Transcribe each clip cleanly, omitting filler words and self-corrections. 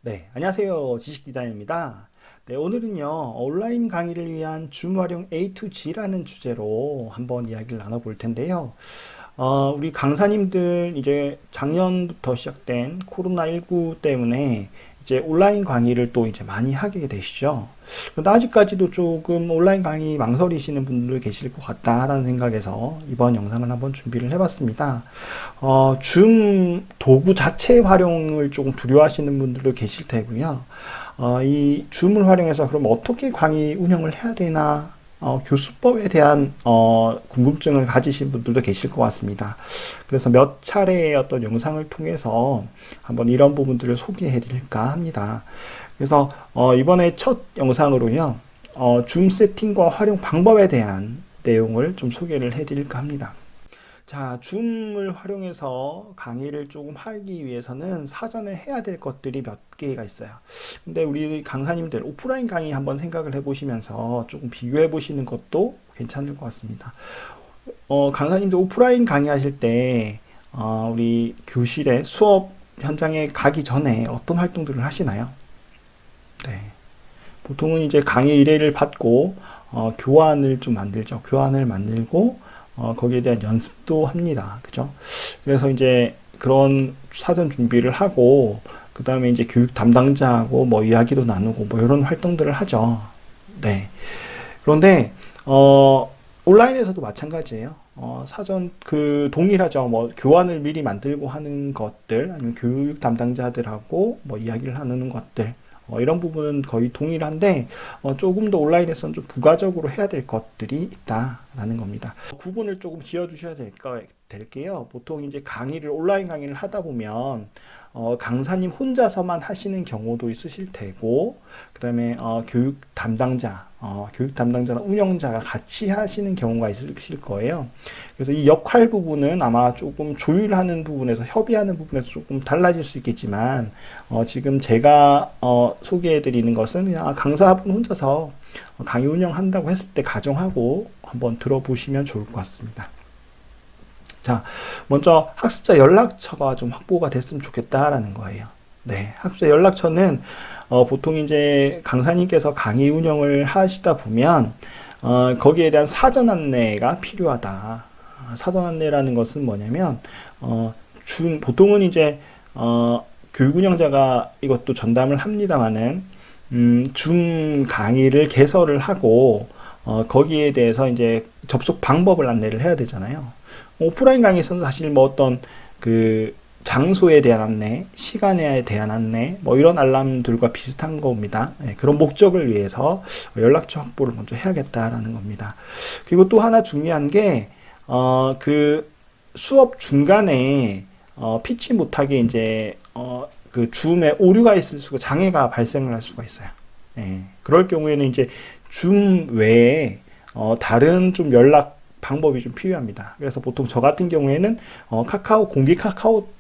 네, 안녕하세요. 지식디자인입니다. 네, 오늘은요, 온라인 강의를 위한 줌 활용 A to G라는 주제로 한번 이야기를 나눠볼 텐데요. 우리 강사님들 이제 작년부터 시작된 코로나19 때문에 이제 온라인 강의를 또 이제 많이 하게 되시죠. 그런데 아직까지도 조금 온라인 강의 망설이시는 분들 계실 것 같다라는 생각에서 이번 영상을 한번 준비를 해봤습니다. 줌 도구 자체 활용을 조금 두려워하시는 분들도 계실 테고요. 이 줌을 활용해서 그럼 어떻게 강의 운영을 해야 되나 교수법에 대한 궁금증을 가지신 분들도 계실 것 같습니다. 그래서 몇 차례의 어떤 영상을 통해서 한번 이런 부분들을 소개해 드릴까 합니다. 그래서 이번에 첫 영상으로요, 줌 세팅과 활용 방법에 대한 내용을 좀 소개를 해 드릴까 합니다. 자, 줌을 활용해서 강의를 조금 하기 위해서는 사전에 해야 될 것들이 몇 개가 있어요. 근데 우리 강사님들 오프라인 강의 한번 생각을 해보시면서 조금 비교해 보시는 것도 괜찮을 것 같습니다. 강사님들 오프라인 강의하실 때, 우리 교실에 수업 현장에 가기 전에 어떤 활동들을 하시나요? 네. 보통은 이제 강의 의뢰를 받고, 교환을 좀 만들죠. 교환을 만들고, 거기에 대한 연습도 합니다. 그죠? 그래서 이제 그런 사전 준비를 하고, 그 다음에 이제 교육 담당자하고 뭐 이야기도 나누고 뭐 이런 활동들을 하죠. 네. 그런데, 온라인에서도 마찬가지예요. 사전 그 동일하죠. 뭐 교환을 미리 만들고 하는 것들, 아니면 교육 담당자들하고 뭐 이야기를 나누는 것들, 이런 부분은 거의 동일한데 조금 더 온라인에서는 좀 부가적으로 해야 될 것들이 있다라는 겁니다. 구분을 조금 지어주셔야 될게요. 보통 이제 강의를 온라인 강의를 하다 보면 강사님 혼자서만 하시는 경우도 있으실 테고, 그다음에 교육 담당자나 운영자가 같이 하시는 경우가 있으실 거예요. 그래서 이 역할 부분은 아마 조금 조율하는 부분에서, 협의하는 부분에서 조금 달라질 수 있겠지만, 지금 제가 소개해 드리는 것은 그냥 강사분 혼자서 강의 운영한다고 했을 때 가정하고 한번 들어보시면 좋을 것 같습니다. 자, 먼저 학습자 연락처가 좀 확보가 됐으면 좋겠다라는 거예요. 네, 학습자 연락처는 보통 이제 강사님께서 강의 운영을 하시다 보면 거기에 대한 사전 안내가 필요하다. 사전 안내라는 것은 뭐냐면 보통은 이제 교육 운영자가 이것도 전담을 합니다만은 줌 강의를 개설을 하고 거기에 대해서 이제 접속 방법을 안내를 해야 되잖아요. 오프라인 강의에서는 사실 뭐 어떤 그 장소에 대한 안내, 시간에 대한 안내, 뭐 이런 알람들과 비슷한 겁니다. 네, 그런 목적을 위해서 연락처 확보를 먼저 해야겠다라는 겁니다. 그리고 또 하나 중요한 게, 그 수업 중간에, 피치 못하게 이제, 그 줌에 오류가 있을 수가, 장애가 발생을 할 수가 있어요. 네, 그럴 경우에는 이제 줌 외에, 다른 좀 연락 방법이 좀 필요합니다. 그래서 보통 저 같은 경우에는 공개 카카오톡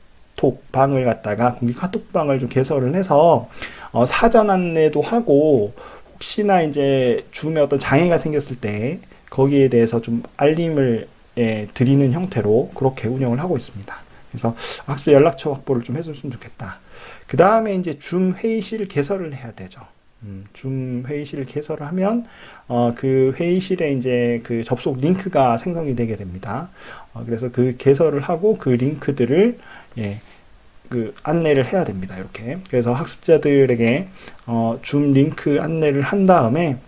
방을 갖다가 공개 카톡방을 좀 개설을 해서 사전 안내도 하고, 혹시나 이제 줌에 어떤 장애가 생겼을 때 거기에 대해서 좀 알림을 드리는 형태로 그렇게 운영을 하고 있습니다. 그래서 학습 연락처 확보를 좀 해줬으면 좋겠다. 그 다음에 이제 줌 회의실을 개설을 해야 되죠. 줌 회의실을 개설을 하면 그 회의실에 이제 그 접속 링크가 생성이 되게 됩니다. 그래서 그 개설을 하고 그 링크들을 그 안내를 해야 됩니다. 이렇게. 그래서 학습자들에게 줌 링크 안내를 한 다음에,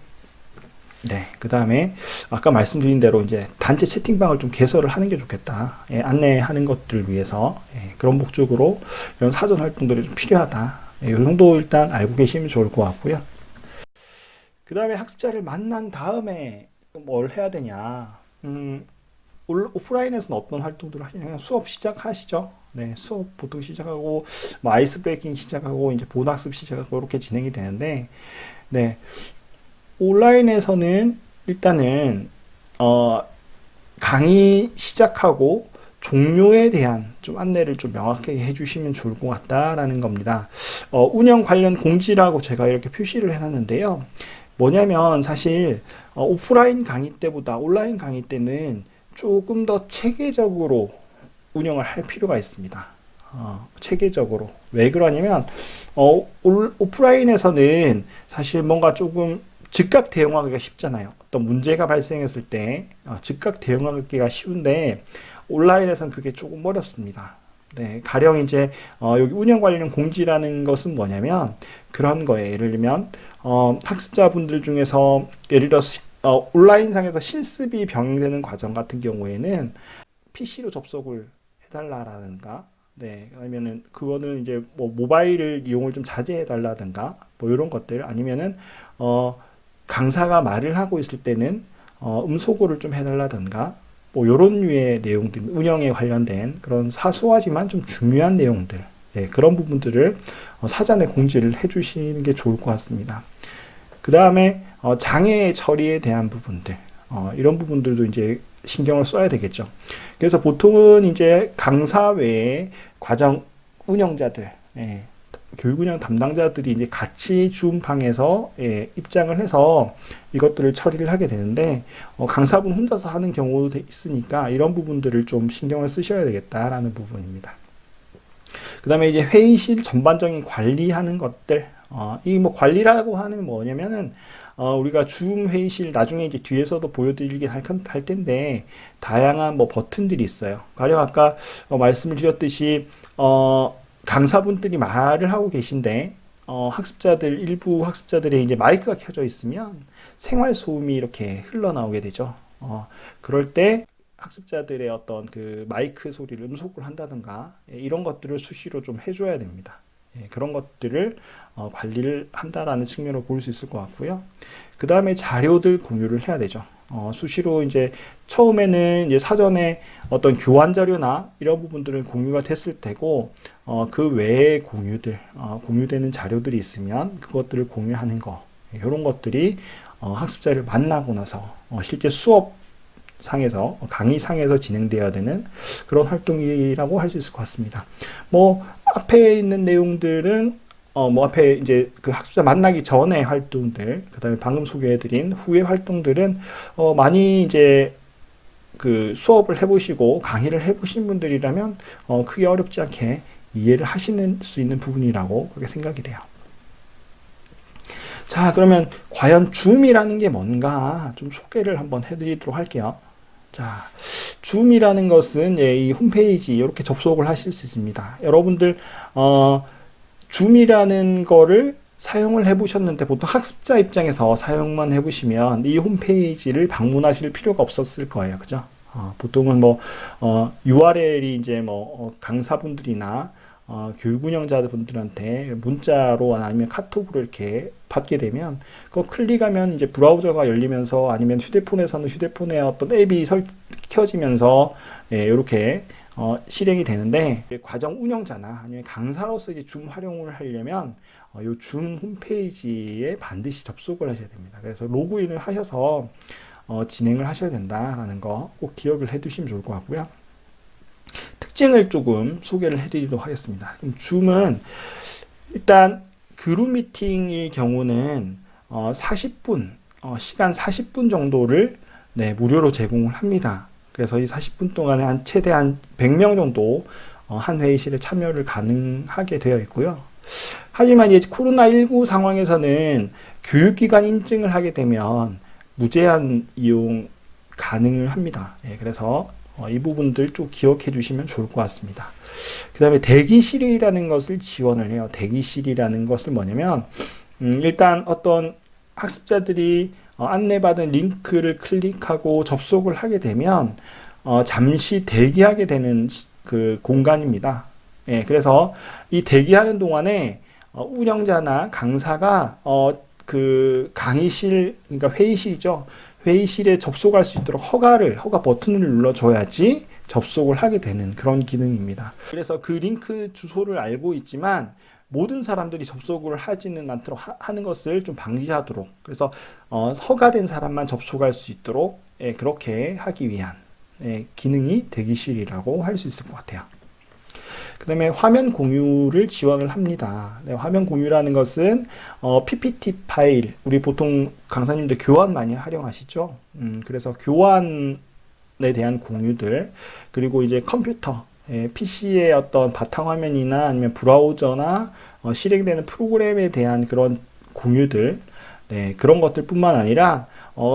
네, 그 다음에 아까 말씀드린 대로 이제 단체 채팅방을 좀 개설을 하는 게 좋겠다. 안내하는 것들을 위해서 그런 목적으로 이런 사전 활동들이 좀 필요하다. 이 정도 일단 알고 계시면 좋을 것 같고요. 그 다음에 학습자를 만난 다음에 뭘 해야 되냐. 오프라인에서는 어떤 활동들을 하시냐. 수업 시작하시죠. 네, 수업 보통 시작하고, 뭐 아이스 브레이킹 시작하고, 이제 본학습 시작하고, 이렇게 진행이 되는데, 네, 온라인에서는 일단은, 강의 시작하고, 종료에 대한 좀 안내를 좀 명확하게 해주시면 좋을 것 같다라는 겁니다. 운영 관련 공지라고 제가 이렇게 표시를 해놨는데요. 뭐냐면 사실 오프라인 강의 때보다 온라인 강의 때는 조금 더 체계적으로 운영을 할 필요가 있습니다. 체계적으로. 왜 그러냐면, 오프라인에서는 사실 뭔가 조금 즉각 대응하기가 쉽잖아요. 어떤 문제가 발생했을 때 즉각 대응하기가 쉬운데 온라인에서는 그게 조금 어렵습니다. 네, 가령 이제 여기 운영 관련 공지라는 것은 뭐냐면 그런 거예요. 예를 들면 학습자분들 중에서 예를 들어 온라인상에서 실습이 병행되는 과정 같은 경우에는 PC로 접속을 해달라라든가, 네, 아니면은 그거는 이제 뭐 모바일을 이용을 좀 자제해달라든가, 뭐 이런 것들 아니면은 강사가 말을 하고 있을 때는 음소거를 좀 해달라든가, 뭐 이런 류의 내용들, 운영에 관련된 그런 사소하지만 좀 중요한 내용들, 예, 그런 부분들을 사전에 공지를 해주시는 게 좋을 것 같습니다. 그 다음에 장애 처리에 대한 부분들, 이런 부분들도 이제 신경을 써야 되겠죠. 그래서 보통은 이제 강사 외에 과정 운영자들, 예, 교육 운영 담당자들이 이제 같이 줌방에서 예, 입장을 해서 이것들을 처리를 하게 되는데 강사분 혼자서 하는 경우도 있으니까 이런 부분들을 좀 신경을 쓰셔야 되겠다라는 부분입니다. 그 다음에 이제 회의실 전반적인 관리하는 것들, 이 뭐 관리라고 하는 뭐냐면은 우리가 줌 회의실 나중에 이제 뒤에서도 보여드리긴 할 텐데 다양한 뭐 버튼들이 있어요. 가령 아까 말씀을 드렸듯이 강사분들이 말을 하고 계신데 학습자들 일부 학습자들의 이제 마이크가 켜져 있으면 생활 소음이 이렇게 흘러나오게 되죠. 그럴 때 학습자들의 어떤 그 마이크 소리를 음소거를 한다든가 이런 것들을 수시로 좀 해줘야 됩니다. 예, 그런 것들을 관리를 한다라는 측면으로 볼 수 있을 것 같고요. 그 다음에 자료들 공유를 해야 되죠. 수시로 이제 처음에는 이제 사전에 어떤 교환 자료나 이런 부분들은 공유가 됐을 테고, 그 외에 공유들, 공유되는 자료들이 있으면 그것들을 공유하는 거, 이런 것들이 학습자를 만나고 나서 실제 수업 상에서 강의상에서 진행되어야 되는 그런 활동이라고 할 수 있을 것 같습니다. 뭐 앞에 있는 내용들은 뭐 앞에 이제 그 학습자 만나기 전에 활동들, 그다음에 방금 소개해드린 후의 활동들은 많이 이제 그 수업을 해보시고 강의를 해보신 분들이라면 크게 어렵지 않게 이해를 하시는 수 있는 부분이라고 그렇게 생각이 돼요. 자, 그러면 과연 줌이라는 게 뭔가 좀 소개를 한번 해드리도록 할게요. 자, 줌이라는 것은 예, 이 홈페이지 이렇게 접속을 하실 수 있습니다. 여러분들 줌이라는 거를 사용을 해보셨는데 보통 학습자 입장에서 사용만 해보시면 이 홈페이지를 방문하실 필요가 없었을 거예요, 그죠? 보통은 뭐 URL이 이제 뭐 강사분들이나 교육 운영자분들한테 문자로 아니면 카톡으로 이렇게 받게 되면 그거 클릭하면 이제 브라우저가 열리면서 아니면 휴대폰에서는 휴대폰에 어떤 앱이 켜지면서 예, 이렇게 실행이 되는데 과정 운영자나 아니면 강사로서 이제 줌 활용을 하려면 이 줌 홈페이지에 반드시 접속을 하셔야 됩니다. 그래서 로그인을 하셔서 진행을 하셔야 된다라는 거 꼭 기억을 해 두시면 좋을 것 같고요. 특징을 조금 소개를 해드리도록 하겠습니다. 그럼 줌은 일단 그룹 미팅의 경우는 40분, 시간 40분 정도를 네, 무료로 제공을 합니다. 그래서 이 40분 동안에 한 최대한 100명 정도 한 회의실에 참여를 가능하게 되어 있고요. 하지만 이제 코로나19 상황에서는 교육기관 인증을 하게 되면 무제한 이용 가능을 합니다. 예, 그래서 이 부분들 좀 기억해 주시면 좋을 것 같습니다. 그 다음에 대기실이라는 것을 지원을 해요. 대기실이라는 것은 뭐냐면 일단 어떤 학습자들이 안내받은 링크를 클릭하고 접속을 하게 되면 잠시 대기하게 되는 그 공간입니다. 예, 그래서 이 대기하는 동안에 운영자나 강사가 그 강의실, 그러니까 회의실이죠. 회의실에 접속할 수 있도록 허가 버튼을 눌러줘야지 접속을 하게 되는 그런 기능입니다. 그래서 그 링크 주소를 알고 있지만 모든 사람들이 접속을 하지는 않도록 하는 것을 좀 방지하도록, 그래서 허가된 사람만 접속할 수 있도록 예, 그렇게 하기 위한 예, 기능이 대기실이라고 할 수 있을 것 같아요. 그 다음에 화면 공유를 지원을 합니다. 네, 화면 공유라는 것은 PPT 파일, 우리 보통 강사님들 교환 많이 활용하시죠? 그래서 교환에 대한 공유들, 그리고 이제 컴퓨터, PC의 어떤 바탕화면이나 아니면 브라우저나 실행되는 프로그램에 대한 그런 공유들, 네, 그런 것들뿐만 아니라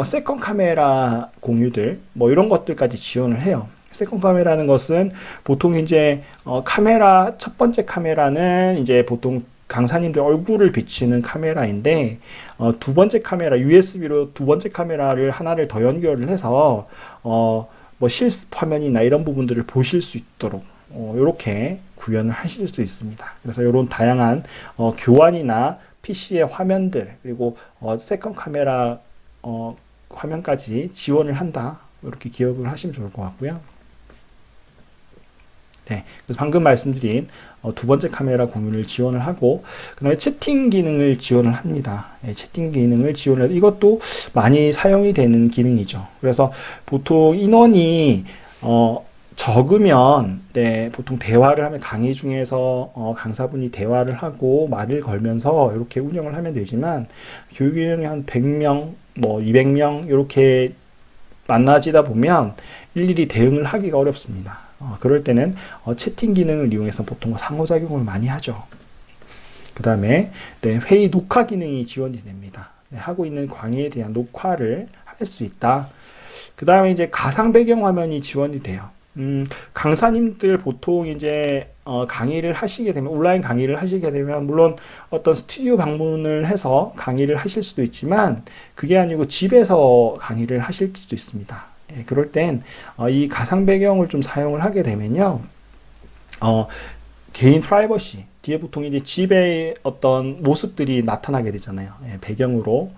세컨 카메라 공유들, 뭐 이런 것들까지 지원을 해요. 세컨 카메라는 것은 보통 이제 카메라 첫 번째 카메라는 이제 보통 강사님들 얼굴을 비치는 카메라인데 두 번째 카메라 USB로 두 번째 카메라를 하나를 더 연결을 해서 뭐 실습 화면이나 이런 부분들을 보실 수 있도록 이렇게 구현을 하실 수 있습니다. 그래서 이런 다양한 교환이나 PC의 화면들 그리고 세컨 카메라 화면까지 지원을 한다. 이렇게 기억을 하시면 좋을 것 같고요. 네, 그래서 방금 말씀드린 두 번째 카메라 공유를 지원을 하고 그 다음에 채팅 기능을 지원을 합니다. 네, 채팅 기능을 지원을 해도 이것도 많이 사용이 되는 기능이죠. 그래서 보통 인원이 적으면 네, 보통 대화를 하면 강의 중에서 강사분이 대화를 하고 말을 걸면서 이렇게 운영을 하면 되지만 교육인원이 한 100명, 뭐 200명 이렇게 만나지다 보면 일일이 대응을 하기가 어렵습니다. 그럴 때는 채팅 기능을 이용해서 보통 상호작용을 많이 하죠. 그 다음에 네, 회의 녹화 기능이 지원이 됩니다. 네, 하고 있는 강의에 대한 녹화를 할 수 있다. 그 다음에 이제 가상 배경 화면이 지원이 돼요. 강사님들 보통 이제 강의를 하시게 되면 온라인 강의를 하시게 되면 물론 어떤 스튜디오 방문을 해서 강의를 하실 수도 있지만 그게 아니고 집에서 강의를 하실 수도 있습니다. 예, 그럴 땐 이 가상 배경을 좀 사용을 하게 되면요. 개인 프라이버시 뒤에 보통 이제 집의 어떤 모습들이 나타나게 되잖아요. 예, 배경으로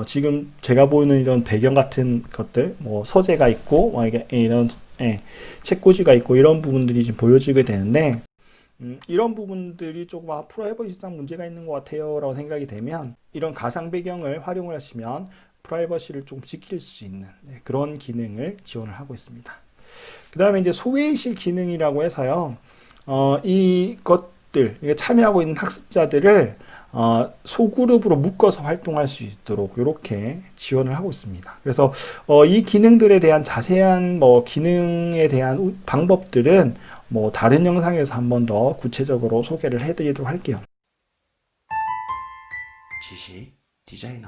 지금 제가 보이는 이런 배경 같은 것들, 뭐 서재가 있고, 뭐 이런 책꽂이가 있고 이런 부분들이 지금 보여지게 되는데 이런 부분들이 조금 프라이버시상 문제가 있는 것 같아요라고 생각이 되면 이런 가상 배경을 활용을 하시면 프라이버시를 좀 지킬 수 있는 그런 기능을 지원을 하고 있습니다. 그 다음에 이제 소외의식 기능이라고 해서요. 이것들 참여하고 있는 학습자들을 소그룹으로 묶어서 활동할 수 있도록 이렇게 지원을 하고 있습니다. 그래서 이 기능들에 대한 자세한 뭐 기능에 대한 방법들은 뭐 다른 영상에서 한 번 더 구체적으로 소개를 해드리도록 할게요. 지식 디자이너